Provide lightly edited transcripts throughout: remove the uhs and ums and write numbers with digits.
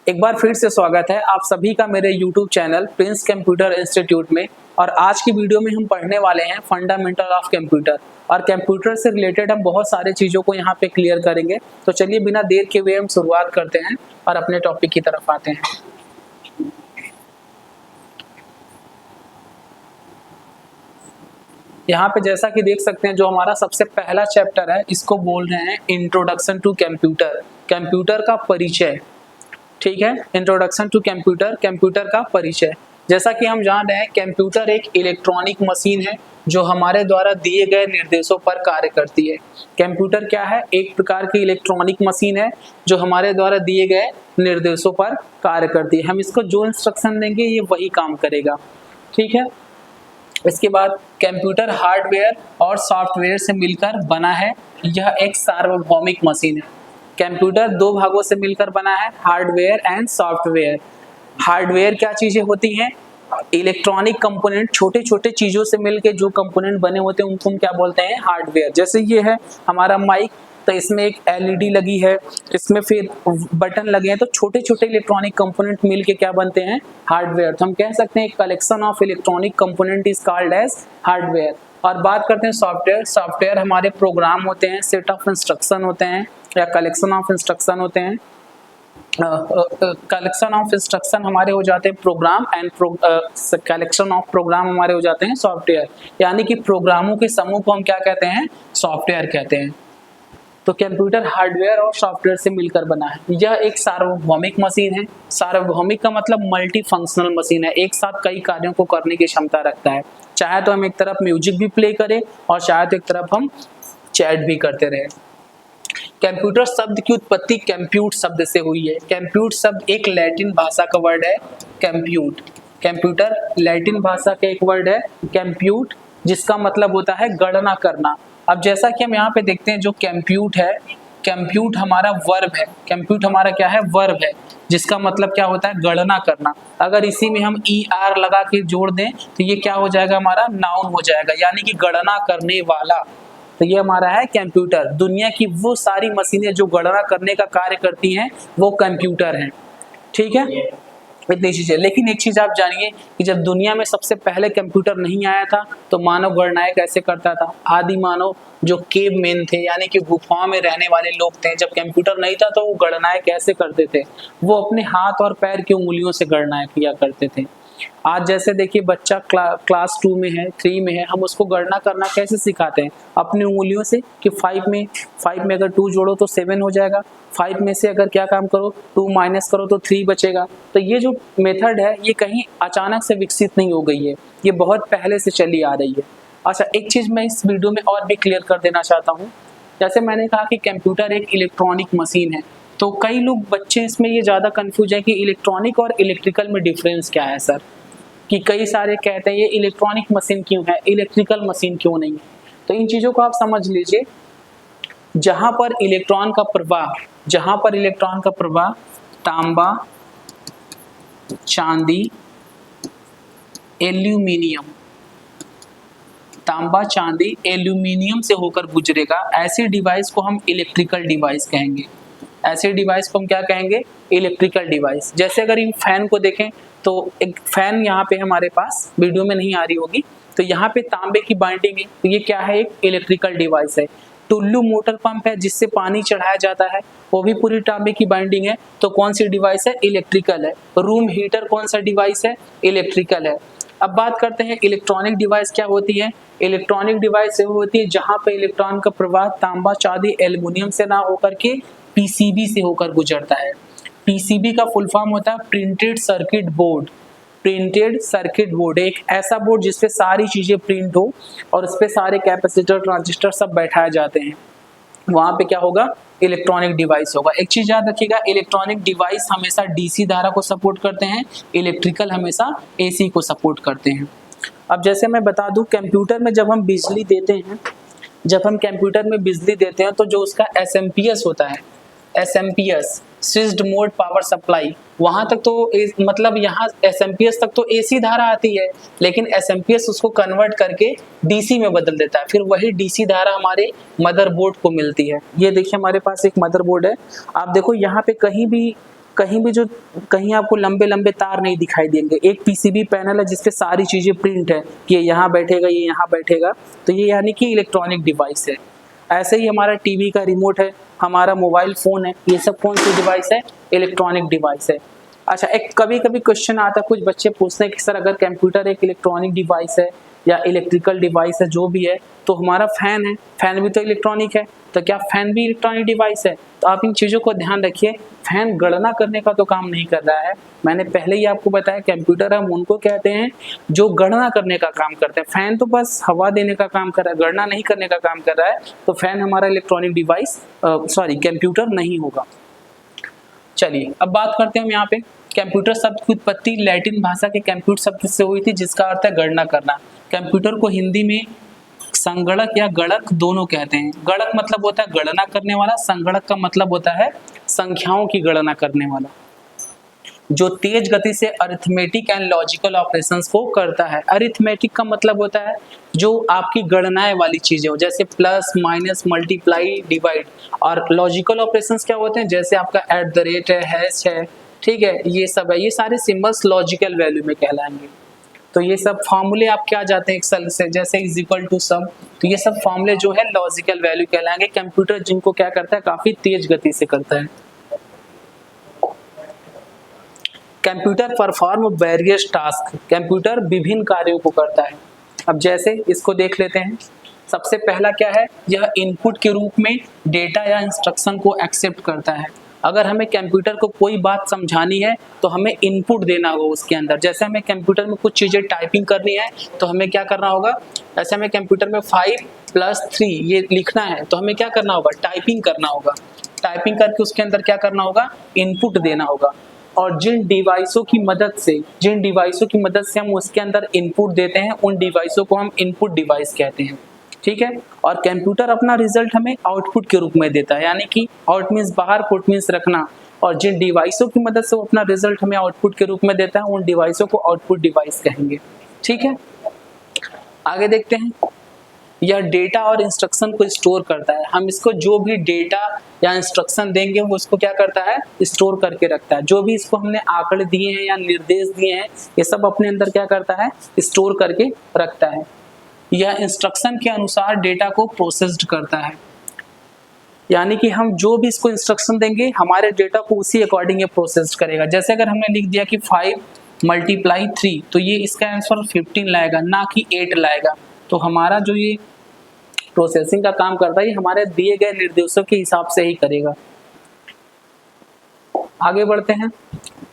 एक बार फिर से स्वागत है आप सभी का मेरे YouTube channel Prince computer institute में। और आज की वीडियो में हम पढ़ने वाले हैं फंडामेंटल ऑफ कंप्यूटर और कंप्यूटर से रिलेटेड हम बहुत सारे चीज़ों को यहाँ पे क्लियर करेंगे। तो चलिए बिना देर के हुए हम शुरुआत करते हैं और अपने टॉपिक की तरफ आते हैं। यहाँ पे जैसा कि देख सकते हैं जो हमारा सबसे पहला चैप्टर है इसको बोल रहे हैं इंट्रोडक्शन टू कंप्यूटर, कंप्यूटर का परिचय। ठीक है, इंट्रोडक्शन टू कंप्यूटर, कंप्यूटर का परिचय। जैसा कि हम जान रहे हैं कंप्यूटर एक इलेक्ट्रॉनिक मशीन है जो हमारे द्वारा दिए गए निर्देशों पर कार्य करती है। कंप्यूटर क्या है? एक प्रकार की इलेक्ट्रॉनिक मशीन है जो हमारे द्वारा दिए गए निर्देशों पर कार्य करती है। हम इसको जो इंस्ट्रक्शन देंगे ये वही काम करेगा। ठीक है, इसके बाद कंप्यूटर हार्डवेयर और सॉफ्टवेयर से मिलकर बना है। यह एक सार्वभौमिक मशीन है। कंप्यूटर दो भागों से मिलकर बना है, हार्डवेयर एंड सॉफ्टवेयर। हार्डवेयर क्या चीजें होती हैं? इलेक्ट्रॉनिक कंपोनेंट, छोटे छोटे चीजों से मिलकर जो कंपोनेंट बने होते हैं उनको हम क्या बोलते हैं? हार्डवेयर। जैसे ये है हमारा माइक, तो इसमें एक एलईडी लगी है, इसमें फिर बटन लगे हैं, तो छोटे छोटे इलेक्ट्रॉनिक कंपोनेंट मिलके क्या बनते हैं? हार्डवेयर। तो हम कह सकते हैं collection of electronic component is called as hardware. और बात करते हैं सॉफ्टवेयर। सॉफ्टवेयर हमारे प्रोग्राम होते हैं, सेट ऑफ इंस्ट्रक्शन होते हैं या कलेक्शन ऑफ इंस्ट्रक्शन होते हैं। कलेक्शन ऑफ इंस्ट्रक्शन हमारे हो जाते हैं program and collection of program हमारे हो जाते हैं सॉफ्टवेयर। यानी कि प्रोग्रामों के समूह को हम क्या कहते हैं? सॉफ्टवेयर कहते हैं। तो कंप्यूटर हार्डवेयर और सॉफ्टवेयर से मिलकर बना है। यह एक सार्वभौमिक मशीन है। सार्वभौमिक का मतलब मल्टी फंक्शनल मशीन है, एक साथ कई कार्यों को करने की क्षमता रखता है। चाहे तो हम एक तरफ म्यूजिक भी प्ले करें और चाहे तो एक तरफ हम चैट भी करते रहे। कंप्यूटर शब्द की उत्पत्ति कंप्यूट शब्द से हुई है। कंप्यूट शब्द एक लैटिन भाषा का वर्ड है, कंप्यूट। कंप्यूटर लैटिन भाषा का एक वर्ड है कंप्यूट, जिसका मतलब होता है गणना करना। अब जैसा कि हम यहाँ पे देखते हैं जो कंप्यूट है, कंप्यूट हमारा वर्ब है। कंप्यूट हमारा क्या है? वर्ब है, जिसका मतलब क्या होता है? गणना करना। अगर इसी में हम ER लगा के जोड़ दें तो ये क्या हो जाएगा? हमारा नाउन हो जाएगा, यानी कि गणना करने वाला। तो ये हमारा है कंप्यूटर। दुनिया की वो सारी मशीनें जो गणना करने का कार्य करती हैं वो कंप्यूटर हैं। ठीक है, इतनी चीजें। लेकिन एक चीज आप जानिए कि जब दुनिया में सबसे पहले कंप्यूटर नहीं आया था तो मानव गणनाएं कैसे करता था? आदि मानव जो केव मैन थे, यानी कि गुफाओं में रहने वाले लोग थे, जब कंप्यूटर नहीं था तो वो गणनाएं कैसे करते थे? वो अपने हाथ और पैर की उंगलियों से गणनाएं किया करते थे। आज जैसे देखिए बच्चा क्लास 2 में है, 3 में है, हम उसको गणना करना कैसे सिखाते हैं? अपनी उंगलियों से कि 5 में अगर 2 जोड़ो तो 7 हो जाएगा, 5 में से अगर क्या काम करो 2 माइनस करो तो 3 बचेगा। तो ये जो मेथड है ये कहीं अचानक से विकसित नहीं हो गई है, ये बहुत पहले से चली आ रही है। अच्छा, एक चीज़ मैं इस वीडियो में और भी क्लियर कर देना चाहता हूँ। जैसे मैंने कहा कि कंप्यूटर एक इलेक्ट्रॉनिक मशीन है, तो कई लोग बच्चे इसमें ये ज़्यादा कन्फ्यूज है कि इलेक्ट्रॉनिक और इलेक्ट्रिकल में डिफरेंस क्या है सर। कि कई सारे कहते हैं ये इलेक्ट्रॉनिक मशीन क्यों है, इलेक्ट्रिकल मशीन क्यों नहीं है। तो इन चीज़ों को आप समझ लीजिए। जहाँ पर इलेक्ट्रॉन का प्रवाह तांबा, चांदी, एल्यूमिनियम से होकर गुजरेगा, ऐसे डिवाइस को हम इलेक्ट्रिकल डिवाइस कहेंगे। ऐसे डिवाइस को हम क्या कहेंगे? Electrical device. जैसे अगर इन फैन को देखें तो एक फैन यहाँ पे हमारे पास वीडियो में नहीं आ रही होगी, तो यहाँ पे तांबे की बाइंडिंग है, तो ये क्या है? एक इलेक्ट्रिकल डिवाइस है। टुल्लू मोटर पंप है जिससे पानी चढ़ाया जाता है, वो भी पूरी तांबे की बाइंडिंग है, तो कौन सी डिवाइस है? इलेक्ट्रिकल है। रूम हीटर कौन सा डिवाइस है? इलेक्ट्रिकल है। अब बात करते हैं इलेक्ट्रॉनिक डिवाइस क्या होती है। इलेक्ट्रॉनिक डिवाइस वो होती है जहाँ पे इलेक्ट्रॉन का प्रवाह तांबा, चांदी, एल्युमिनियम से ना होकर के PCB से होकर गुजरता है। PCB का फुल फॉर्म होता है printed circuit board. Printed circuit board एक ऐसा बोर्ड जिसपे सारी चीजें प्रिंट हो और उस पे सारे कैपेसिटर, ट्रांजिस्टर सब बैठाए जाते हैं। वहां पे क्या होगा? इलेक्ट्रॉनिक डिवाइस होगा। एक चीज याद रखिएगा, इलेक्ट्रॉनिक डिवाइस हमेशा DC धारा को सपोर्ट करते हैं, इलेक्ट्रिकल हमेशा AC को सपोर्ट करते हैं। अब जैसे मैं बता दूं, कंप्यूटर में जब हम बिजली देते हैं, तो जो उसका SMPS होता है, SMPS switched mode power supply, वहां तक तो मतलब यहाँ SMPS तक तो AC धारा आती है, लेकिन SMPS उसको कन्वर्ट करके DC में बदल देता है। फिर वही DC धारा हमारे मदरबोर्ड को मिलती है। ये देखिए हमारे पास एक मदरबोर्ड है, आप देखो यहाँ पे कहीं भी कहीं भी जो कहीं आपको लंबे लंबे तार नहीं दिखाई देंगे। एक पीसीबी पैनल है जिसपे सारी चीजें प्रिंट है कि ये यहाँ बैठेगा, ये यहाँ बैठेगा, तो ये यानी कि इलेक्ट्रॉनिक डिवाइस है। ऐसे ही हमारा टीवी का रिमोट है, हमारा मोबाइल फोन है, ये सब कौन सी डिवाइस है? इलेक्ट्रॉनिक डिवाइस है। अच्छा, एक कभी कभी क्वेश्चन आता है, कुछ बच्चे पूछते हैं कि सर अगर कंप्यूटर एक इलेक्ट्रॉनिक डिवाइस है या इलेक्ट्रिकल डिवाइस है जो भी है, तो हमारा फैन है, फैन भी तो इलेक्ट्रॉनिक है, तो क्या फैन भी इलेक्ट्रॉनिक डिवाइस है? तो आप इन चीज़ों को ध्यान रखिए। फैन गणना करने का तो काम नहीं कर रहा है, मैंने पहले ही आपको बताया कंप्यूटर हम उनको कहते हैं जो गणना करने का काम करते हैं। फैन तो बस हवा देने का काम कर रहा है, गणना नहीं करने का काम कर रहा है, तो फैन हमारा इलेक्ट्रॉनिक डिवाइस कंप्यूटर नहीं होगा। चलिए अब बात करते हैं हम यहाँ पे। कंप्यूटर शब्द की उत्पत्ति लैटिन भाषा के कंप्यूट शब्द से हुई थी, जिसका अर्थ है गणना करना। कंप्यूटर को हिंदी में संगणक या गणक दोनों कहते हैं। गणक मतलब होता है गणना करने वाला, संगणक का मतलब होता है संख्याओं की गणना करने वाला, जो तेज गति से अरिथमेटिक एंड लॉजिकल ऑपरेशंस को करता है। अरिथमेटिक का मतलब होता है जो आपकी गणनाएं वाली चीजें हो, जैसे प्लस माइनस मल्टीप्लाई डिवाइड। और लॉजिकल ऑपरेशंस क्या होते हैं? जैसे आपका एट द रेट है, हैश है, ठीक है, ये सब है, ये सारे सिंबल्स लॉजिकल वैल्यू में कहलाएंगे। तो ये सब फॉर्मूले आपके आ जाते हैं एक्सेल से, जैसे इज इक्वल टू सम, तो ये सब फॉर्मूले जो है लॉजिकल वैल्यू कहलाएंगे। कंप्यूटर जिनको क्या करता है, काफी तेज गति से करता है। Computer perform various task, computer विभिन्न कार्यों को करता है। अब जैसे इसको देख लेते हैं। सबसे पहला क्या है? यह इनपुट के रूप में डेटा या इंस्ट्रक्शन को एक्सेप्ट करता है। अगर हमें कंप्यूटर को कोई बात समझानी है तो हमें इनपुट देना होगा उसके अंदर। जैसे हमें कंप्यूटर में कुछ चीज़ें टाइपिंग करनी है तो हमें क्या करना होगा? ऐसे हमें कंप्यूटर में 5 + 3 ये लिखना है तो हमें क्या करना होगा? टाइपिंग करना होगा। टाइपिंग करके उसके अंदर क्या करना होगा? इनपुट देना होगा। और जिन डिवाइसों की मदद से हम उसके अंदर इनपुट देते हैं, उन डिवाइसों को हम इनपुट डिवाइस कहते हैं, ठीक है। और कंप्यूटर अपना रिजल्ट हमें आउटपुट के रूप में देता है, यानी कि आउट मीन्स बाहर, पुट मीन्स रखना। और जिन डिवाइसों की मदद से वो अपना रिजल्ट हमें आउटपुट के रूप में देता है, उन डिवाइसों को आउटपुट डिवाइस कहेंगे, ठीक है। आगे देखते हैं। यह डेटा और इंस्ट्रक्शन को स्टोर करता है। हम इसको जो भी डेटा या इंस्ट्रक्शन देंगे वो इसको क्या करता है? स्टोर करके रखता है। जो भी इसको हमने आंकड़े दिए हैं या निर्देश दिए हैं, ये सब अपने अंदर क्या करता है? स्टोर करके रखता है। यह इंस्ट्रक्शन के अनुसार डेटा को प्रोसेस्ड करता है, यानी कि हम जो भी इसको इंस्ट्रक्शन देंगे हमारे डेटा को उसी अकॉर्डिंग ये प्रोसेस्ड करेगा। जैसे अगर हमने लिख दिया कि 5 × 3, तो ये इसका आंसर 15 लाएगा, ना कि 8 लाएगा। तो हमारा जो ये प्रोसेसिंग का काम करता है, ये हमारे दिए गए निर्देशों के हिसाब से ही करेगा। आगे बढ़ते हैं।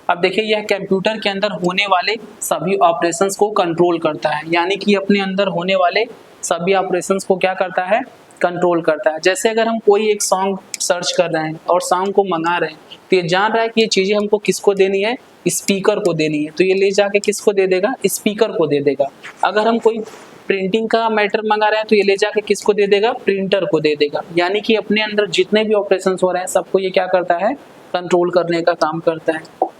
अब देखिए, यह कंप्यूटर के अंदर होने वाले सभी ऑपरेशंस को कंट्रोल करता है, यानी कि अपने अंदर होने वाले सभी ऑपरेशंस को क्या करता है? कंट्रोल करता है। जैसे अगर हम कोई एक सॉन्ग सर्च कर रहे हैं और सॉन्ग को मंगा रहे हैं, तो ये जान रहा है कि ये चीज़ें हमको किसको देनी है? स्पीकर को देनी है, तो ये ले जाके किसको दे देगा? स्पीकर को दे देगा। अगर हम कोई प्रिंटिंग का मैटर मंगा रहे हैं तो ये ले जाके किसको दे देगा? प्रिंटर को दे देगा। यानी कि अपने अंदर जितने भी ऑपरेशंस हो रहे हैं सबको ये क्या करता है? कंट्रोल करने का काम करता है।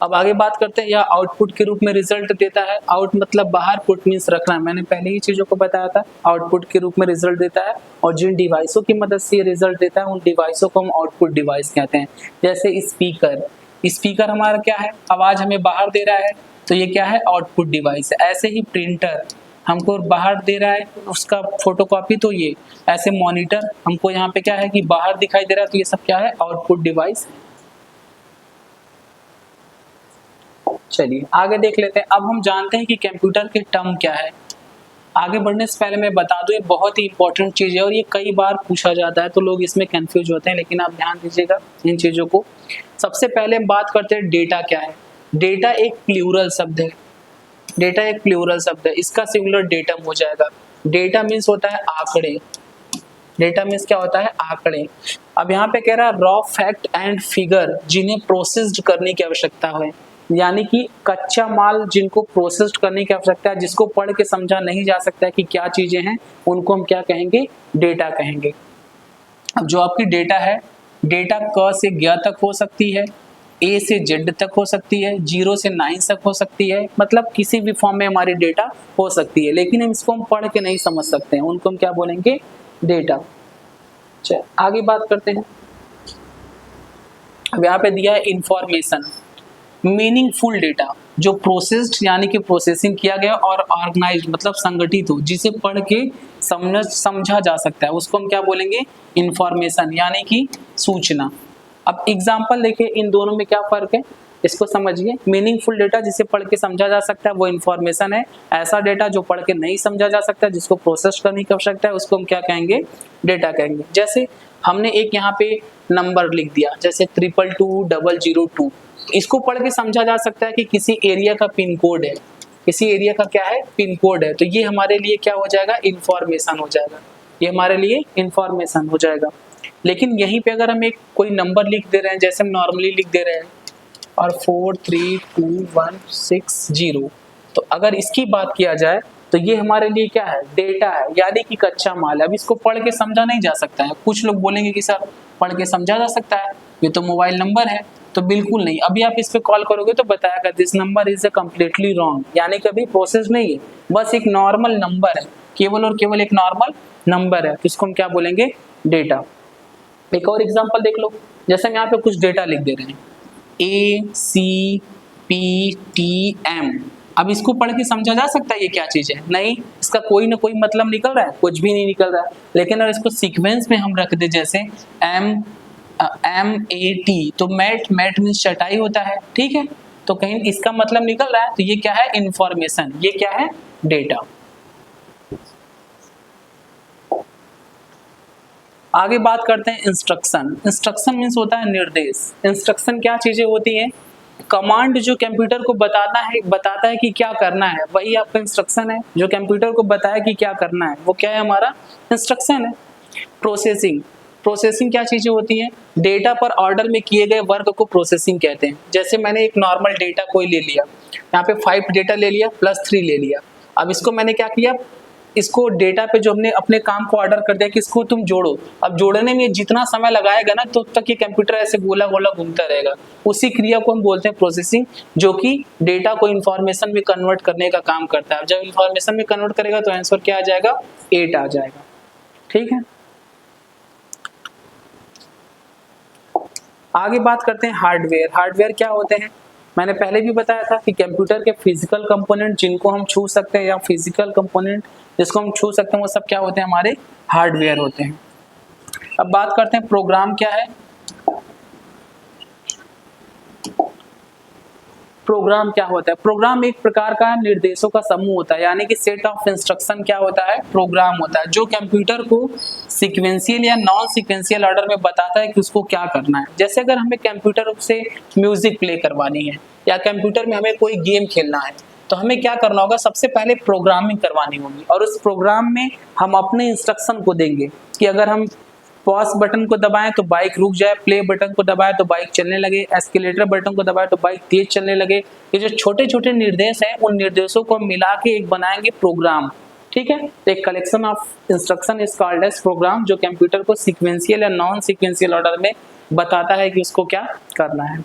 अब आगे बात करते हैं। यह आउटपुट के रूप में रिजल्ट देता है। आउट मतलब बाहर, पुट मीन्स रखना। मैंने पहले ही चीज़ों को बताया था, आउटपुट के रूप में रिजल्ट देता है। और जिन डिवाइसों की मदद से ये रिजल्ट देता है, उन डिवाइसों को हम आउटपुट डिवाइस कहते हैं। जैसे स्पीकर, स्पीकर हमारा क्या है? आवाज़ हमें बाहर दे रहा है, तो ये क्या है? आउटपुट डिवाइस है। ऐसे ही प्रिंटर हमको बाहर दे रहा है उसका फोटोकॉपी, तो ये ऐसे मॉनिटर हमको यहाँ पे क्या है कि बाहर दिखाई दे रहा है, तो ये सब क्या है? Output device. चलिए आगे देख लेते हैं। अब हम जानते हैं कि कंप्यूटर के टर्म क्या है। आगे बढ़ने से पहले मैं बता दूं, ये बहुत ही इंपॉर्टेंट चीज़ है और ये कई बार पूछा जाता है, तो लोग इसमें कंफ्यूज होते हैं, लेकिन आप ध्यान दीजिएगा इन चीज़ों को। सबसे पहले हम बात करते हैं डेटा क्या है। डेटा एक प्लूरल शब्द है। डेटा एक प्लूरल शब्द है, इसका सिंगुलर डेटम हो जाएगा। डेटा मीन्स होता है आंकड़े। डेटा मीन्स क्या होता है? आंकड़े। अब यहाँ पे कह रहा है रॉ फैक्ट एंड फिगर जिन्हें प्रोसेस्ड करने की आवश्यकता है, यानी कि कच्चा माल जिनको प्रोसेस्ड करने की आवश्यकता है, जिसको पढ़ के समझा नहीं जा सकता है कि क्या चीजें हैं, उनको हम क्या कहेंगे? डेटा कहेंगे। अब जो आपकी डेटा है, डेटा क से ग तक हो सकती है, ए से जेड तक हो सकती है, 0 से 9 तक हो सकती है, मतलब किसी भी फॉर्म में हमारी डेटा हो सकती है, लेकिन हम इसको हम पढ़ के नहीं समझ सकते हैं, उनको हम क्या बोलेंगे? डेटा। चलिए आगे बात करते हैं। अब यहाँ पे दिया है इंफॉर्मेशन, मीनिंगफुल डेटा जो प्रोसेस्ड यानी कि प्रोसेसिंग किया गया और ऑर्गेनाइज्ड मतलब संगठित हो, जिसे पढ़ के समझा जा सकता है, उसको हम क्या बोलेंगे, इंफॉर्मेशन यानी कि सूचना। अब एग्जांपल देखिए इन दोनों में क्या फर्क है, इसको समझिए। मीनिंगफुल डेटा जिसे पढ़ के समझा जा सकता है वो इंफॉर्मेशन है। ऐसा डेटा जो पढ़ के नहीं समझा जा सकता, जिसको प्रोसेस करने की आवश्यकता है, उसको हम क्या कहेंगे, डेटा कहेंगे। जैसे हमने एक यहाँ पे नंबर लिख दिया, जैसे 222-002, इसको पढ़ के समझा जा सकता है कि किसी एरिया का पिन कोड है, किसी एरिया का क्या है, पिन कोड है, तो ये हमारे लिए क्या हो जाएगा, इंफॉर्मेशन हो जाएगा, ये हमारे लिए इंफॉर्मेशन हो जाएगा। लेकिन यहीं पे अगर हम एक कोई नंबर लिख दे रहे हैं, जैसे हम नॉर्मली लिख दे रहे हैं और 432-160, तो अगर इसकी बात किया जाए तो ये हमारे लिए क्या है, डेटा है, यानी कि कच्चा माल है। अब इसको पढ़ के समझा नहीं जा सकता है। कुछ लोग बोलेंगे कि सर पढ़ के समझा जा सकता है, ये तो मोबाइल नंबर है, तो बिल्कुल नहीं। अभी आप इस पे कॉल करोगे तो बताएगा this number is a completely wrong, यानी कि अभी प्रोसेस नहीं है, बस एक नॉर्मल नंबर है, केवल और केवल एक नॉर्मल नंबर है, तो इसको हम क्या बोलेंगे, डेटा। एक और एग्जांपल देख लो, जैसे हम यहाँ पे कुछ डेटा लिख दे रहे हैं ACPTM, अब इसको पढ़ के समझा जा सकता है ये क्या चीज है, नहीं, इसका कोई ना कोई मतलब निकल रहा है, कुछ भी नहीं निकल रहा है। लेकिन अगर इसको सीक्वेंस में हम रख दे, जैसे MAT, तो मैट मीन्स चटाई होता है, ठीक है, तो कहीं इसका मतलब निकल रहा है, तो ये क्या है, इंफॉर्मेशन, ये क्या है, डेटा। आगे बात करते हैं इंस्ट्रक्शन। इंस्ट्रक्शन मीन्स होता है निर्देश। इंस्ट्रक्शन क्या चीजें होती हैं, कमांड जो कंप्यूटर को बताता है कि क्या करना है, वही आपका इंस्ट्रक्शन है। जो कंप्यूटर को बताया कि क्या करना है वो क्या है, हमारा इंस्ट्रक्शन है। प्रोसेसिंग, प्रोसेसिंग क्या चीजें होती हैं, डेटा पर ऑर्डर में किए गए वर्क को प्रोसेसिंग कहते हैं। जैसे मैंने एक नॉर्मल डेटा कोई ले लिया, यहाँ पे 5 डेटा ले लिया प्लस 3 ले लिया, अब इसको मैंने क्या किया, इसको डेटा पे जो हमने अपने काम को ऑर्डर कर दिया कि इसको तुम जोड़ो, अब जोड़ने में जितना समय लगाएगा ना तो तक ये कंप्यूटर ऐसे गोला गोला घूमता रहेगा, उसी क्रिया को हम बोलते हैं प्रोसेसिंग, जो कि डेटा को इंफॉर्मेशन में कन्वर्ट करने का काम करता है। जब इंफॉर्मेशन में कन्वर्ट करेगा तो आंसर क्या आ जाएगा, 8 आ जाएगा, ठीक है। आगे बात करते हैं हार्डवेयर। हार्डवेयर क्या होते हैं, मैंने पहले भी बताया था कि कंप्यूटर के फिजिकल कंपोनेंट जिनको हम छू सकते हैं या फिजिकल कंपोनेंट जिसको हम छू सकते हैं वो सब क्या होते हैं, हमारे हार्डवेयर होते हैं। अब बात करते हैं प्रोग्राम क्या है। प्रोग्राम क्या होता है, प्रोग्राम एक प्रकार का निर्देशों का समूह होता है, यानी कि सेट ऑफ इंस्ट्रक्शन क्या होता है, प्रोग्राम होता है, जो कंप्यूटर को सीक्वेंशियल या नॉन सीक्वेंशियल ऑर्डर में बताता है कि उसको क्या करना है। जैसे अगर हमें कंप्यूटर से म्यूजिक प्ले करवानी है या कंप्यूटर में हमें कोई गेम खेलना है, तो हमें क्या करना होगा, सबसे पहले प्रोग्रामिंग करवानी होगी, और उस प्रोग्राम में हम अपने इंस्ट्रक्शन को देंगे कि अगर हम पॉज बटन को दबाएं तो बाइक रुक जाए, प्ले बटन को दबाएं तो बाइक चलने लगे, एस्केलेटर बटन को दबाएं तो बाइक तेज चलने लगे। ये जो छोटे छोटे निर्देश हैं उन निर्देशों को मिला के एक बनाएंगे प्रोग्राम, ठीक है। तो एक collection of instruction is called as program, जो कंप्यूटर को सीक्वेंशियल या नॉन सीक्वेंशियल ऑर्डर में बताता है कि उसको क्या करना है।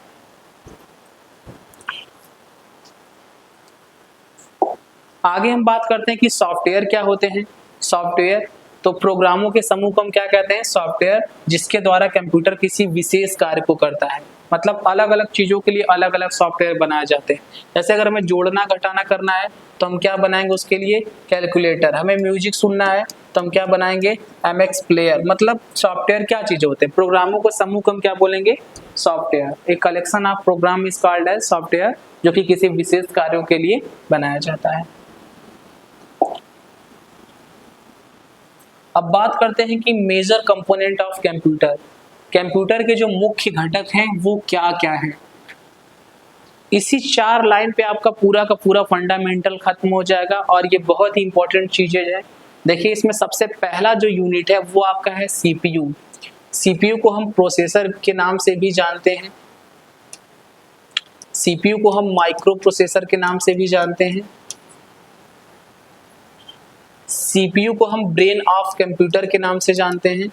आगे हम बात करते हैं कि सॉफ्टवेयर क्या होते हैं। सॉफ्टवेयर तो प्रोग्रामों के समूह को हम क्या कहते हैं, सॉफ्टवेयर, जिसके द्वारा कंप्यूटर किसी विशेष कार्य को करता है। मतलब अलग अलग चीजों के लिए अलग अलग सॉफ्टवेयर बनाए जाते हैं। जैसे अगर हमें जोड़ना घटाना करना है तो हम क्या बनाएंगे उसके लिए, कैलकुलेटर। हमें म्यूजिक सुनना है तो हम क्या बनाएंगे, MX प्लेयर। मतलब सॉफ्टवेयर क्या चीजें होते हैं, प्रोग्रामों को समूह को हम क्या बोलेंगे, सॉफ्टवेयर। एक collection of program is called as software, जो कि किसी विशेष कार्यों के लिए बनाया जाता है। अब बात करते हैं कि major component of computer. Computer के जो मुख्य घटक हैं वो क्या क्या हैं। इसी 4 लाइन पे आपका पूरा का पूरा फंडामेंटल खत्म हो जाएगा, और ये बहुत ही इंपॉर्टेंट चीजें हैं। देखिए इसमें सबसे पहला जो यूनिट है वो आपका है CPU। CPU को हम प्रोसेसर के नाम से भी जानते हैं, CPU को हम माइक्रो प्रोसेसर के नाम से भी जानते हैं, CPU को हम ब्रेन ऑफ कंप्यूटर के नाम से जानते हैं,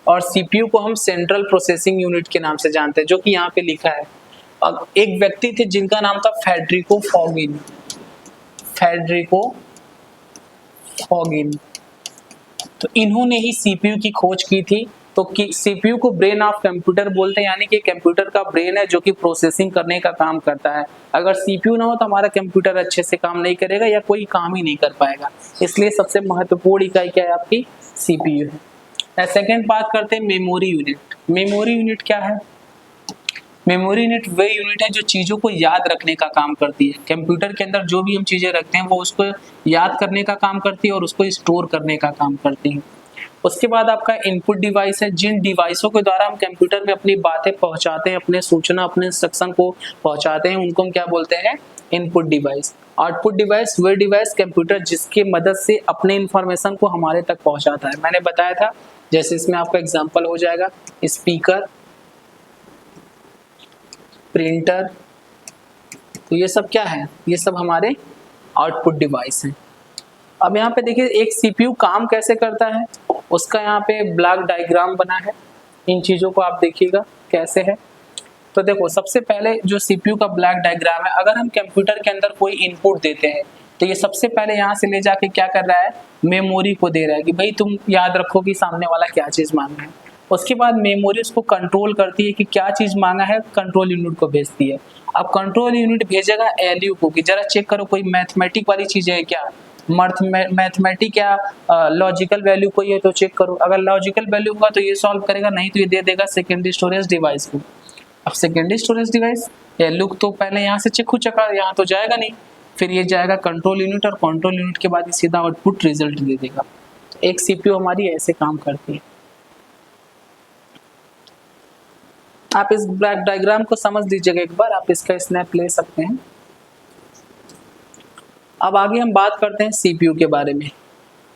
और CPU को हम सेंट्रल प्रोसेसिंग यूनिट के नाम से जानते हैं, जो कि यहाँ पे लिखा है। अब एक व्यक्ति थे जिनका नाम था फेडरिको फॉगिन। फेडरिको फॉगिन, तो इन्होंने ही CPU की खोज की थी। तो तो सीपीयू को ब्रेन ऑफ कंप्यूटर बोलते हैं, यानी कि कंप्यूटर का ब्रेन है जो कि प्रोसेसिंग करने का काम करता है। अगर सीपीयू ना हो तो हमारा कंप्यूटर अच्छे से काम नहीं करेगा या कोई काम ही नहीं कर पाएगा, इसलिए सबसे महत्वपूर्ण इकाई क्या है आपकी, सीपीयू है। सेकेंड बात करते हैं मेमोरी यूनिट। मेमोरी यूनिट क्या है? मेमोरी यूनिट वही यूनिट है जो चीज़ों को याद रखने का काम करती है। कंप्यूटर के अंदर जो भी हम चीज़ें रखते हैं वो उसको याद करने का काम करती है और उसको स्टोर करने का काम करती है। उसके बाद आपका इनपुट डिवाइस है, जिन डिवाइसों के द्वारा हम कंप्यूटर में अपनी बातें पहुंचाते हैं, अपने सूचना, अपने इंस्ट्रक्शन को पहुंचाते हैं, उनको हम क्या बोलते हैं, इनपुट डिवाइस। आउटपुट डिवाइस वे डिवाइस कंप्यूटर जिसकी मदद से अपने इंफॉर्मेशन को हमारे तक पहुंचाता है। मैंने बताया था, जैसे इसमें आपका एग्जांपल हो जाएगा स्पीकर, प्रिंटर, तो ये सब क्या है, ये सब हमारे आउटपुट डिवाइस हैं। अब यहाँ पे देखिए एक सीपीयू काम कैसे करता है, उसका यहाँ पे ब्लॉक डायग्राम बना है। इन चीज़ों को आप देखिएगा कैसे है। तो देखो सबसे पहले जो सीपीयू का ब्लॉक डायग्राम है, अगर हम कंप्यूटर के अंदर कोई इनपुट देते हैं तो ये सबसे पहले यहाँ से ले जाके क्या कर रहा है, मेमोरी को दे रहा है कि भाई तुम याद रखो कि सामने वाला क्या चीज़ मांगा है। उसके बाद मेमोरी उसको कंट्रोल करती है कि क्या चीज़ मांगा है, कंट्रोल यूनिट को भेजती है। अब कंट्रोल यूनिट भेजेगा एलयू को कि जरा चेक करो कोई मैथमेटिक वाली चीज़ें है क्या, मैथमेटिक या लॉजिकल वैल्यू कोई है तो चेक करो। अगर लॉजिकल वैल्यू होगा तो ये सॉल्व करेगा, नहीं तो ये दे देगा सेकेंडरी स्टोरेज डिवाइस को। अब सेकेंडरी स्टोरेज डिवाइस एलयू तो पहले यहाँ से चेक हो चुका, यहाँ तो जाएगा नहीं, फिर ये जाएगा कंट्रोल यूनिट और कंट्रोल यूनिट के बाद ये सीधा आउटपुट रिजल्ट दे देगा। एक सीपीयू हमारी ऐसे काम करती है। आप इस ब्लॉक डायग्राम को समझ लीजिएगा एक बार, आप इसका स्नैप ले सकते हैं। अब आगे हम बात करते हैं सीपीयू के बारे में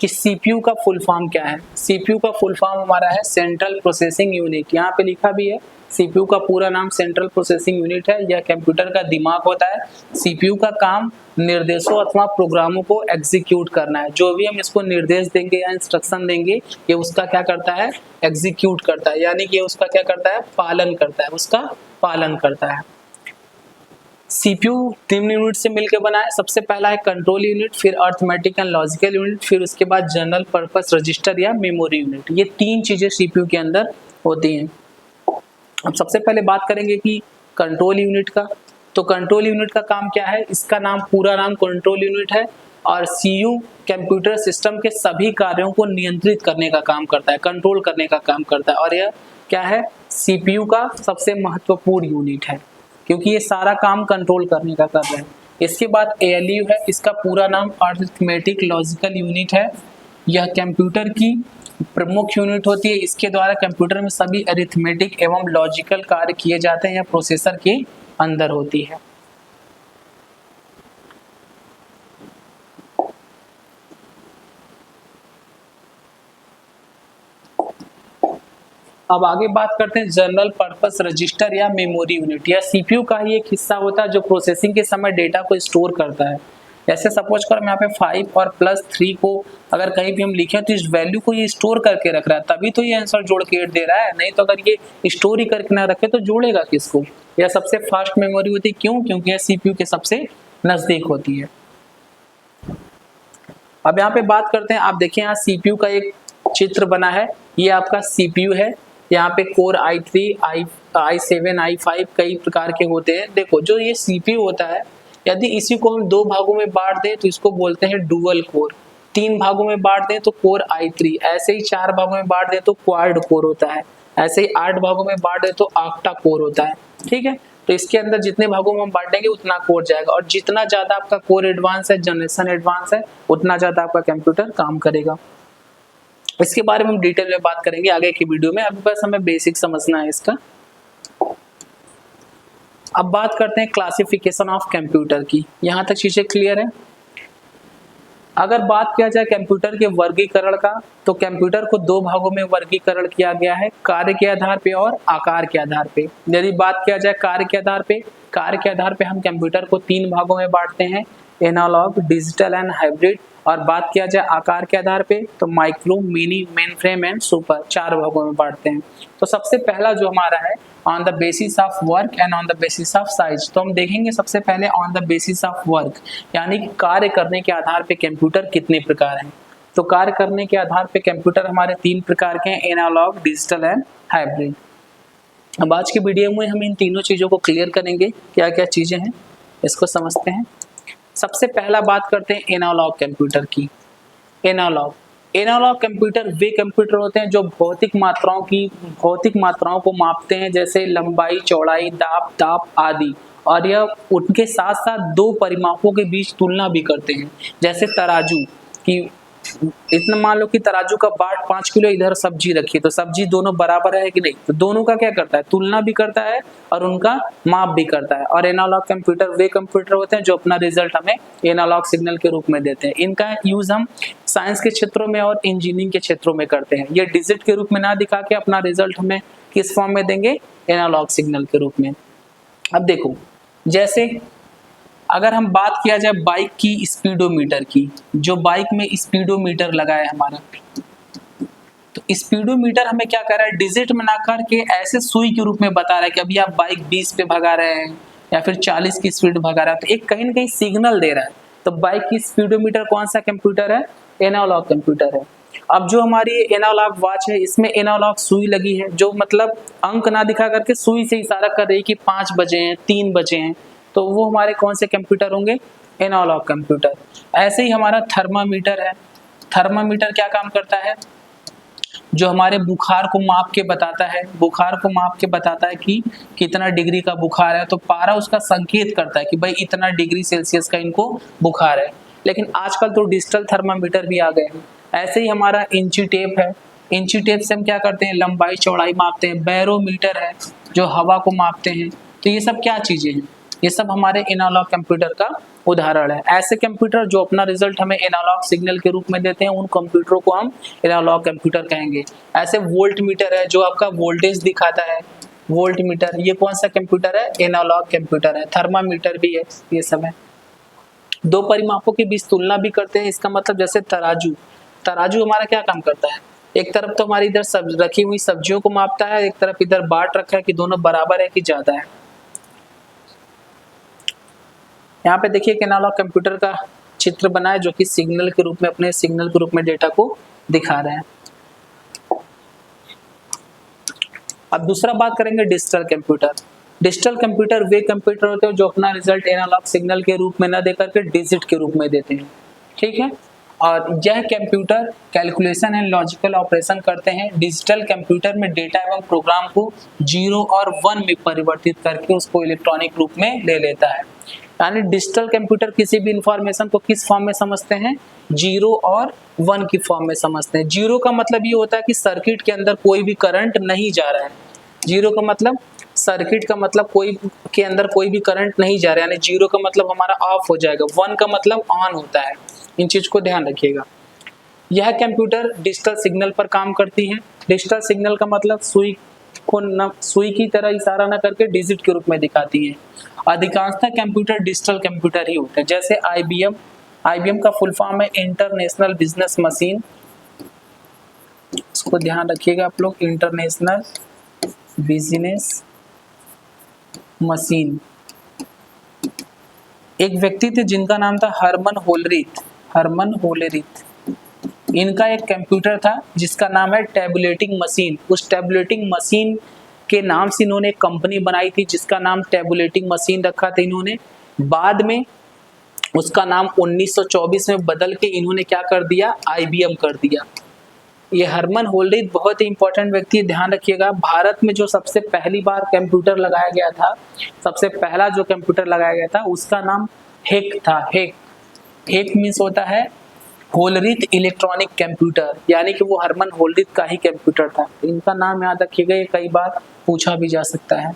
कि सीपीयू का फुल फॉर्म क्या है। सीपीयू का फुल फॉर्म हमारा है सेंट्रल प्रोसेसिंग यूनिट। यहाँ पे लिखा भी है, सीपीयू का पूरा नाम सेंट्रल प्रोसेसिंग यूनिट है। यह कंप्यूटर का दिमाग होता है। सीपीयू का काम निर्देशों अथवा प्रोग्रामों को एग्जीक्यूट करना है। जो भी हम इसको निर्देश देंगे या इंस्ट्रक्शन देंगे, ये उसका क्या करता है, एग्जीक्यूट करता है, यानी कि उसका क्या करता है, पालन करता है, उसका पालन करता है। सीपीयू 3 यूनिट से मिलकर बना है। सबसे पहला है कंट्रोल यूनिट, फिर अर्थमेटिक एंड लॉजिकल यूनिट, फिर उसके बाद जनरल पर्पस रजिस्टर या मेमोरी यूनिट। ये 3 चीजें सीपीयू के अंदर होती हैं। अब सबसे पहले बात करेंगे कि कंट्रोल यूनिट का। तो कंट्रोल यूनिट का काम क्या है, इसका नाम पूरा नाम कंट्रोल यूनिट है और सीयू कंप्यूटर सिस्टम के सभी कार्यों को नियंत्रित करने का काम करता है, कंट्रोल करने का काम करता है। और यह क्या है, सीपीयू का सबसे महत्वपूर्ण यूनिट है क्योंकि ये सारा काम कंट्रोल करने का कर रहा है। इसके बाद एएलयू है, इसका पूरा नाम अरिथमेटिक लॉजिकल यूनिट है। यह कंप्यूटर की प्रमुख यूनिट होती है। इसके द्वारा कंप्यूटर में सभी अरिथमेटिक एवं लॉजिकल कार्य किए जाते हैं या प्रोसेसर के अंदर होती है। अब आगे बात करते हैं जनरल पर्पस रजिस्टर या मेमोरी यूनिट। यह सीपीयू का ही एक हिस्सा होता है जो प्रोसेसिंग के समय डेटा को स्टोर करता है। जैसे सपोज कर मैं यहाँ पे 5 और +3 को अगर कहीं भी हम लिखें तो इस वैल्यू को ये स्टोर करके रख रहा है, तभी तो ये आंसर जोड़ के 8 दे रहा है। नहीं तो अगर ये स्टोर ही करके ना रखे तो जोड़ेगा किसको। यह सबसे फास्ट मेमोरी होती है, क्यों, क्योंकि यह सीपीयू के सबसे नजदीक होती है। अब यहाँ पे बात करते हैं, आप देखिए यहाँ सीपीयू का एक चित्र बना है। ये आपका सीपीयू है। यहाँ पे कोर i3, i7, i5 कई प्रकार के होते हैं। देखो जो ये सीपीयू होता है, यदि इसी को हम 2 भागों में बांट दें तो इसको बोलते हैं डुअल कोर। 3 भागों में बांट दें तो कोर i3, ऐसे ही 4 भागों में बांट दें तो क्वाड कोर होता है, ऐसे ही 8 भागों में बांट दें तो ऑक्टा कोर होता है। ठीक है, तो इसके अंदर जितने भागों में हम बांटेंगे उतना कोर जाएगा और जितना ज्यादा आपका कोर एडवांस है, जनरेशन एडवांस है, उतना ज्यादा आपका कंप्यूटर काम करेगा। इसके बारे में हम डिटेल में बात करेंगे आगे की वीडियो में, अभी बस हमें बेसिक समझना है इसका। अब बात करते हैं क्लासिफिकेशन ऑफ कंप्यूटर की। यहाँ तक चीजें क्लियर है। अगर बात किया जाए कंप्यूटर के वर्गीकरण का, तो कंप्यूटर को 2 भागों में वर्गीकरण किया गया है, कार्य के आधार पे और आकार के आधार पे। यदि बात किया जाए कार्य के आधार पे हम कंप्यूटर को 3 भागों में बांटते हैं, एनालॉग, डिजिटल एंड हाइब्रिड। और बात किया जाए आकार के आधार पे तो micro, mini, main frame and super, 4 भागों में बांटते हैं। तो सबसे पहला जो हमारा है on the basis of work and on the basis of size. तो हम देखेंगे सबसे पहले on the basis of work, यानी कार्य करने के आधार पे कंप्यूटर कितने प्रकार हैं। तो कार्य करने के आधार पे कंप्यूटर हमारे 3 प्रकार के हैं, एनालॉग, डिजिटल एंड हाइब्रिड। अब आज की वीडियो में हम इन तीनों चीज़ों को क्लियर करेंगे, क्या क्या चीज़ें हैं इसको समझते हैं। सबसे पहला बात करते हैं एनालॉग कंप्यूटर की। एनालॉग कंप्यूटर वे कंप्यूटर होते हैं जो भौतिक मात्राओं को मापते हैं, जैसे लंबाई, चौड़ाई, दाब, ताप आदि, और यह उनके साथ साथ 2 परिमापों के बीच तुलना भी करते हैं। जैसे तराजू की, इतना मान लो कि तराजू का बाट 5 किलो, इधर सब्जी रखी है तो सब्जी दोनों बराबर है कि नहीं, तो दोनों का क्या करता है, तुलना भी करता है और उनका माप भी करता है। और एनालॉग कंप्यूटर वे कंप्यूटर होते हैं जो अपना रिजल्ट हमें एनालॉग सिग्नल के रूप में देते हैं। इनका यूज हम साइंस के क्षेत्रों में और इंजीनियरिंग के क्षेत्रों में करते हैं। ये डिजिट के रूप में ना दिखा के अपना रिजल्ट हमें किस फॉर्म में देंगे, एनालॉग सिग्नल के रूप में। अब देखो, जैसे अगर हम बात किया जाए बाइक की स्पीडोमीटर की, जो बाइक में स्पीडोमीटर लगा है हमारा, तो स्पीडोमीटर हमें क्या कर रहा है, डिजिट में ना करके ऐसे सुई के रूप में बता रहा है कि अभी आप बाइक 20 पे भगा रहे हैं या फिर 40 की स्पीड भगा रहा है, तो एक कहीं ना कहीं सिग्नल दे रहा है। तो बाइक की स्पीडोमीटर कौन सा कंप्यूटर है, एनालॉग कंप्यूटर है। अब जो हमारी एनालॉग वॉच है, इसमें एनालॉग सुई लगी है, जो मतलब अंक ना दिखा करके सुई से इशारा कर रही है कि 5 बजे हैं, 3 बजे हैं, तो वो हमारे कौन से कंप्यूटर होंगे, एनालॉग कंप्यूटर। ऐसे ही हमारा थर्मामीटर है। थर्मामीटर क्या काम करता है, जो हमारे बुखार को माप के बताता है, कि कितना डिग्री का बुखार है, तो पारा उसका संकेत करता है कि भाई इतना डिग्री सेल्सियस का इनको बुखार है। लेकिन आजकल तो डिजिटल थर्मामीटर भी आ गए हैं। ऐसे ही हमारा इंची टेप है। इंची टेप से हम क्या करते हैं, लंबाई चौड़ाई मापते हैं। बैरोमीटर है जो हवा को मापते हैं। तो ये सब क्या चीजें हैं, ये सब हमारे एनालॉग कंप्यूटर का उदाहरण है। ऐसे कंप्यूटर जो अपना रिजल्ट हमें एनालॉग सिग्नल के रूप में देते हैं, उन कंप्यूटरों को हम एनालॉग कंप्यूटर कहेंगे। ऐसे वोल्ट मीटर है जो आपका वोल्टेज दिखाता है, वोल्ट मीटर, ये कौन सा कंप्यूटर है, एनालॉग कंप्यूटर है। थर्मामीटर भी है, ये सब है। 2 परिमापों के बीच तुलना भी करते हैं। इसका मतलब जैसे तराजू हमारा क्या काम करता है, एक तरफ तो हमारी इधर रखी हुई सब्जियों को मापता है, एक तरफ इधर बाट रखा है कि दोनों बराबर है कि ज्यादा है। यहाँ पे देखिए एनालॉग कंप्यूटर का चित्र बना है जो कि सिग्नल के रूप में डेटा को दिखा रहे हैं। अब दूसरा बात करेंगे डिजिटल कंप्यूटर। डिजिटल कंप्यूटर वे कंप्यूटर होते हैं जो अपना रिजल्ट एनालॉग सिग्नल के रूप में न देकर के डिजिट के रूप में देते हैं, ठीक है। और यह computer calculation and logical operation करते हैं। डिजिटल कंप्यूटर में डेटा एवं प्रोग्राम को 0 और 1 में परिवर्तित करके उसको इलेक्ट्रॉनिक रूप में ले लेता है। यानी डिजिटल कंप्यूटर किसी भी इंफॉर्मेशन को किस फॉर्म में समझते हैं, 0 और 1 की फॉर्म में समझते हैं। 0 का मतलब ये होता है कि सर्किट के अंदर कोई भी करंट नहीं जा रहा है। 0 का मतलब सर्किट का मतलब कोई के अंदर कोई भी करंट नहीं जा रहा है, यानी 0 का मतलब हमारा ऑफ हो जाएगा। 1 का मतलब ऑन होता है। इन चीज को ध्यान रखिएगा। यह कंप्यूटर डिजिटल सिग्नल पर काम करती है। डिजिटल सिग्नल का मतलब सुई की तरह इशारा न करके डिजिट के रूप में दिखाती है। अधिकांशतः कंप्यूटर डिजिटल कंप्यूटर ही होते हैं। जैसे IBM का फुल फॉर्म है इंटरनेशनल बिजनेस मशीन। इसको ध्यान रखिएगा आप लोग, इंटरनेशनल बिजनेस मशीन। एक व्यक्ति थे जिनका नाम था हरमन होलेरिथ। इनका एक कंप्यूटर था जिसका नाम है टैबुलेटिंग मशीन। उस टैबुलेटिंग मशीन के नाम से इन्होंने एक कंपनी बनाई थी जिसका नाम टैबुलेटिंग मशीन रखा था इन्होंने। बाद में उसका नाम 1924 में बदल के इन्होंने क्या कर दिया, IBM कर दिया। ये हरमन होलेरिथ बहुत ही इंपॉर्टेंट व्यक्ति है, ध्यान रखिएगा। भारत में जो सबसे पहली बार कंप्यूटर लगाया गया था, सबसे पहला जो कंप्यूटर लगाया गया था उसका नाम हेक था। हेक मीन्स होता है होलेरिथ इलेक्ट्रॉनिक कंप्यूटर, यानी कि वो हरमन होलेरिथ का ही कंप्यूटर था। इनका नाम याद रखिएगा, ये कई बार पूछा भी जा सकता है।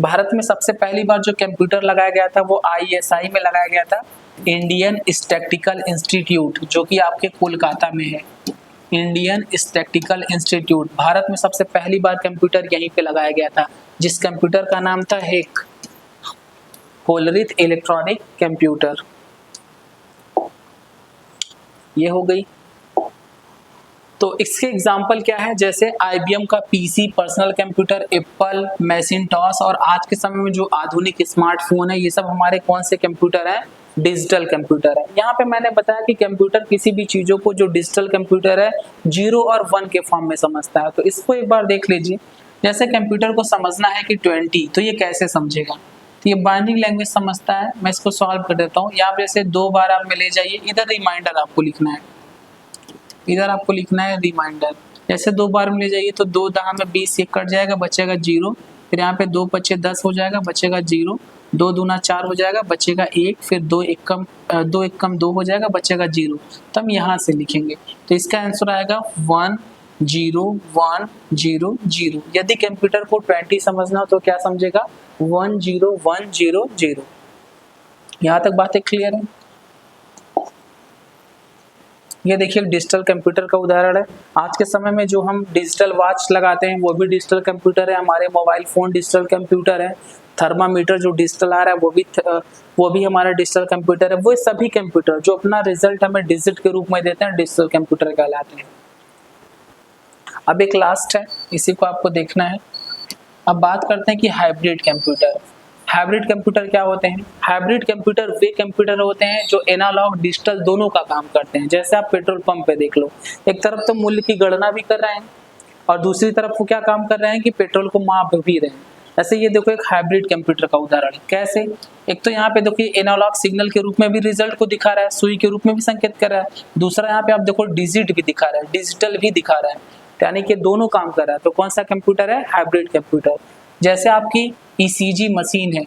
भारत में सबसे पहली बार जो कंप्यूटर लगाया गया था वो ISI में लगाया गया था, इंडियन स्टैटिस्टिकल इंस्टीट्यूट, जो कि आपके कोलकाता में है। इंडियन स्टैटिस्टिकल इंस्टीट्यूट, भारत में सबसे पहली बार कंप्यूटर यहीं पे लगाया गया था, जिस कंप्यूटर का नाम था हेक, होलेरिथ इलेक्ट्रॉनिक कंप्यूटर। ये हो गई। तो इसके एग्जाम्पल क्या है, जैसे IBM का PC पर्सनल कंप्यूटर, एप्पल मैकिन्टॉश और आज के समय में जो आधुनिक स्मार्टफोन है, ये सब हमारे कौन से कंप्यूटर हैं, डिजिटल कंप्यूटर है। यहाँ पे मैंने बताया कि कंप्यूटर किसी भी चीज़ों को, जो डिजिटल कंप्यूटर है, 0 और 1 के फॉर्म में समझता है। तो इसको एक बार देख लीजिए। जैसे कंप्यूटर को समझना है कि 20, तो ये कैसे समझेगा, तो ये बाइनरी लैंग्वेज समझता है। मैं इसको सॉल्व कर देता हूँ। यहाँ पे जैसे 2 बार आप में ले जाइए, इधर रिमाइंडर आपको लिखना है, इधर आपको लिखना है रिमाइंडर। जैसे 2 बार में ले जाइए तो 2 दहा में 20, ये कट जाएगा, बचेगा 0। फिर यहाँ पे 2 पच्चे 10 हो जाएगा, बचेगा 0। 2 दूना 4 हो जाएगा, बचेगा 1। फिर 2 एक कम 2 हो जाएगा, बचेगा 0। तो हम यहाँ से लिखेंगे, तो इसका आंसर आएगा 1 0 1 0 0। यदि कंप्यूटर को 20 समझना हो तो क्या समझेगा, 1 0 1 0 0। यहाँ तक बातें क्लियर है। ये देखिए डिजिटल कंप्यूटर का उदाहरण है। आज के समय में जो हम डिजिटल वॉच लगाते हैं वो भी डिजिटल कंप्यूटर है, हमारे मोबाइल फ़ोन डिजिटल कंप्यूटर है, थर्मामीटर जो डिजिटल आ रहा है वो भी हमारा डिजिटल कंप्यूटर है। वो सभी कंप्यूटर जो अपना रिजल्ट हमें डिजिट के रूप में देते हैं, डिजिटल कंप्यूटर कहलाते हैं। अब एक लास्ट है, इसी को आपको देखना है। अब बात करते हैं कि हाइब्रिड कंप्यूटर। हाइब्रिड कंप्यूटर क्या होते हैं? हाइब्रिड कंप्यूटर वे कंप्यूटर होते हैं जो एनालॉग डिजिटल दोनों का काम करते हैं। जैसे आप पेट्रोल पंप पे देख लो, एक तरफ तो मूल्य की गणना भी कर रहे हैं और दूसरी तरफ वो क्या काम कर रहे हैं कि पेट्रोल को माप भी रहे हैं। ऐसे ये देखो एक हाइब्रिड कंप्यूटर का उदाहरण। कैसे? एक तो यहाँ पे देखिए एनालॉग सिग्नल के रूप में भी रिजल्ट को दिखा रहा है, सुई के रूप में भी संकेत कर रहा है। दूसरा यहाँ पे आप देखो डिजिट भी दिखा रहा है, डिजिटल भी दिखा रहा है, यानी कि दोनों काम कर रहा है। तो कौन सा कंप्यूटर है? Hybrid computer. जैसे आपकी ईसीजी मशीन है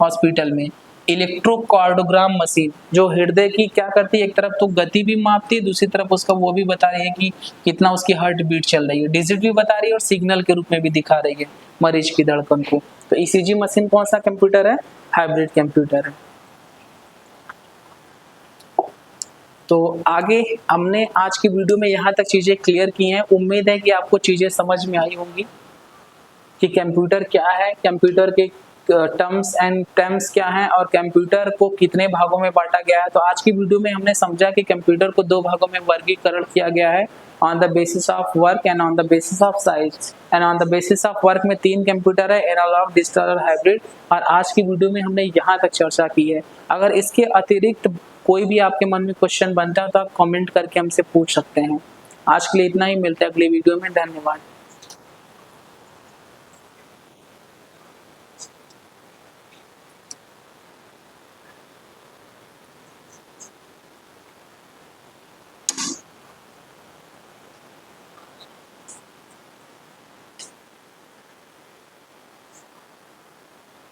हॉस्पिटल में, इलेक्ट्रोकार्डियोग्राम मशीन जो हृदय की क्या करती है, एक तरफ तो गति भी मापती है, दूसरी तरफ उसका वो भी बता रही है कि कितना उसकी हार्ट बीट चल रही है, डिजिट भी बता रही है और सिग्नल के रूप में भी दिखा रही है मरीज की धड़कन को। तो ईसीजी मशीन कौन सा कंप्यूटर है? हाइब्रिड कंप्यूटर है। तो आगे हमने आज की वीडियो में यहाँ तक चीज़ें क्लियर की हैं। उम्मीद है कि आपको चीज़ें समझ में आई होंगी कि कंप्यूटर क्या है, कंप्यूटर के टर्म्स एंड टर्म्स क्या हैं और कंप्यूटर को कितने भागों में बांटा गया है। तो आज की वीडियो में हमने समझा कि कंप्यूटर को 2 भागों में वर्गीकरण किया गया है, on the basis of work and on the basis of size. And on the basis of work में 3 कंप्यूटर है, एनालॉग, डिजिटल और हाइब्रिड। और आज की वीडियो में हमने यहाँ तक चर्चा की है। अगर इसके अतिरिक्त कोई भी आपके मन में क्वेश्चन बनता है तो आप कमेंट करके हमसे पूछ सकते हैं। आज के लिए इतना ही, मिलते हैं अगले वीडियो में। धन्यवाद।